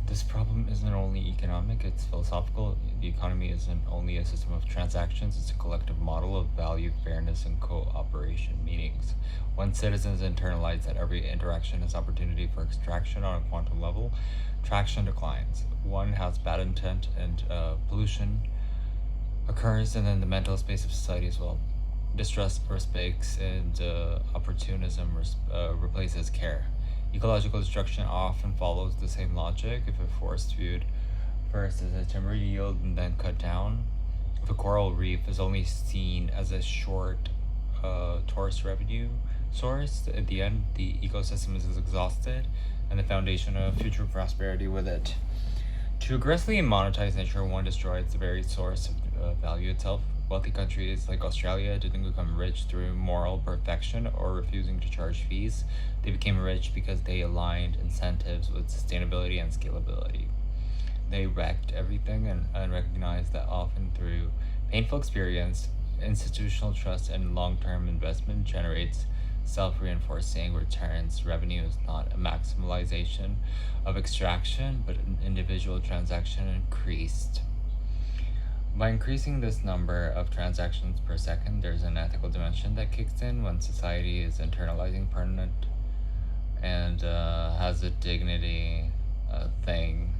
This problem isn't only economic, it's philosophical. The economy isn't only a system of transactions, it's a collective model of value, fairness, and cooperation. Meanings. When citizens internalize that every interaction is opportunity for extraction on a quantum level, traction declines. One has bad intent and pollution occurs, and then the mental space of society as well. Distrust respects and opportunism replaces care. Ecological destruction often follows the same logic. If a forest viewed first as a timber yield and then cut down, if a coral reef is only seen as a short tourist revenue source, at the end the ecosystem is exhausted and the foundation of future prosperity with it. To aggressively monetize nature, one destroys the very source of value itself. Wealthy countries like Australia didn't become rich through moral perfection or refusing to charge fees. They became rich because they aligned incentives with sustainability and scalability. They wrecked everything and recognized that often through painful experience, institutional trust and long-term investment generates self-reinforcing returns. Revenue is not a maximalization of extraction, but an individual transaction increased. By increasing this number of transactions per second, there's an ethical dimension that kicks in when society is internalizing permanent and has a dignity thing,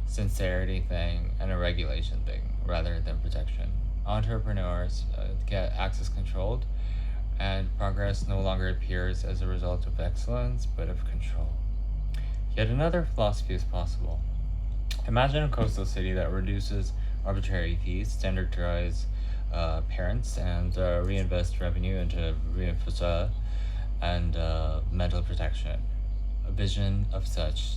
sincerity thing, and a regulation thing rather than protection. Entrepreneurs get access controlled, and progress no longer appears as a result of excellence but of control. Yet another philosophy is possible. Imagine a coastal city that reduces arbitrary fees, standardize parents, and reinvest revenue into reinforce and mental protection. A vision of such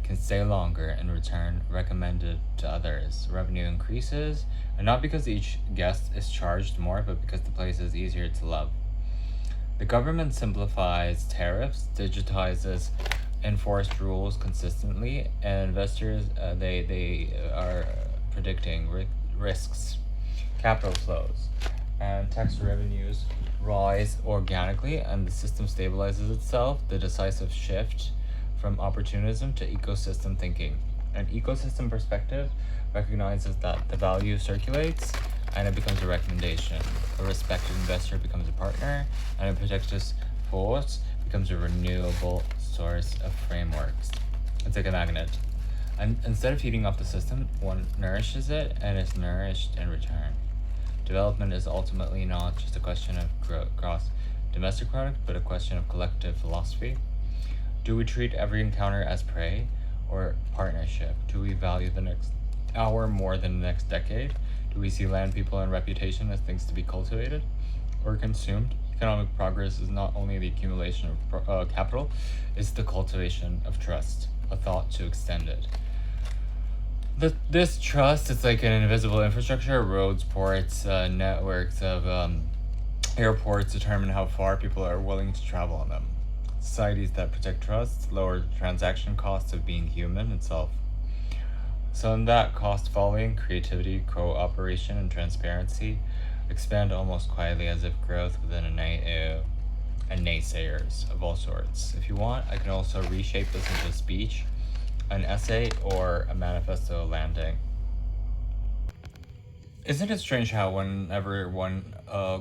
can stay longer and return recommended to others. Revenue increases, and not because each guest is charged more, but because the place is easier to love. The government simplifies tariffs, digitizes enforced rules consistently, and investors they are predicting risks, capital flows, and tax revenues rise organically, and the system stabilizes itself. The decisive shift from opportunism to ecosystem thinking. An ecosystem perspective recognizes that the value circulates and it becomes a recommendation. A respected investor becomes a partner, and a protected force becomes a renewable source of frameworks. It's like a magnet. And instead of feeding off the system, one nourishes it and is nourished in return. Development is ultimately not just a question of gross domestic product, but a question of collective philosophy. Do we treat every encounter as prey or partnership? Do we value the next hour more than the next decade? Do we see land, people, and reputation as things to be cultivated or consumed? Economic progress is not only the accumulation of capital, it's the cultivation of trust, a thought to extend it. This trust is like an invisible infrastructure. Roads, ports, networks of airports determine how far people are willing to travel on them. Societies that protect trust lower the transaction costs of being human itself. So in that cost following, creativity, cooperation, and transparency expand almost quietly as if growth within and naysayers of all sorts. If you want, I can also reshape this into a speech, an essay, or a manifesto landing. Isn't it strange how whenever one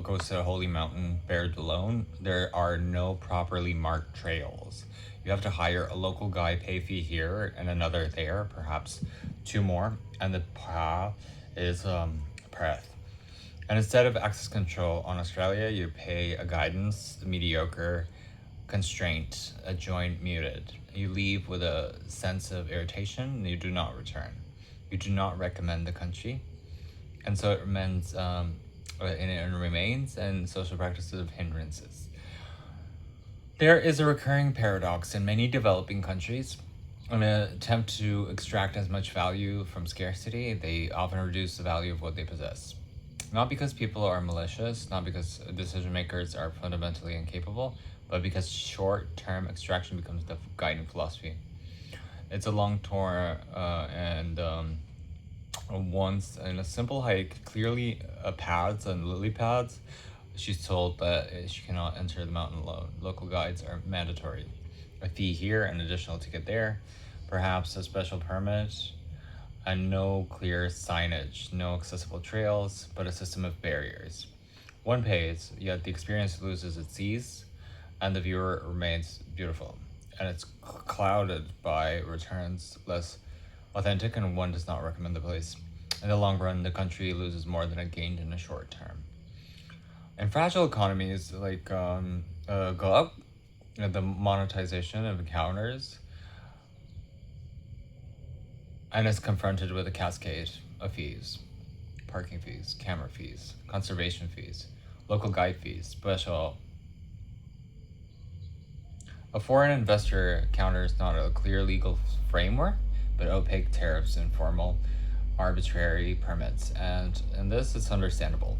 goes to a holy mountain buried alone, there are no properly marked trails? You have to hire a local guy, pay fee here and another there, perhaps two more, and the path is path. And instead of access control on Australia, you pay a guidance, mediocre, constraint, a joint muted. You leave with a sense of irritation and you do not return. You do not recommend the country. And so it remains, and social practices of hindrances. There is a recurring paradox in many developing countries. In an attempt to extract as much value from scarcity, they often reduce the value of what they possess. Not because people are malicious, not because decision makers are fundamentally incapable, but because short-term extraction becomes the guiding philosophy. It's a long tour and once in a simple hike, clearly paths and lily pads, she's told that she cannot enter the mountain alone. Local guides are mandatory. A fee here, an additional ticket there. perhaps a special permit, and no clear signage, no accessible trails, but a system of barriers. One pays, yet the experience loses its ease, and the viewer remains beautiful. And it's clouded by returns less authentic, and one does not recommend the place. In the long run, the country loses more than it gained in a short term. And fragile economies go up, the monetization of encounters, and is confronted with a cascade of fees: parking fees, camera fees, conservation fees, local guide fees, special. A foreign investor counters not a clear legal framework, but opaque tariffs and formal, arbitrary permits, and in this it's understandable.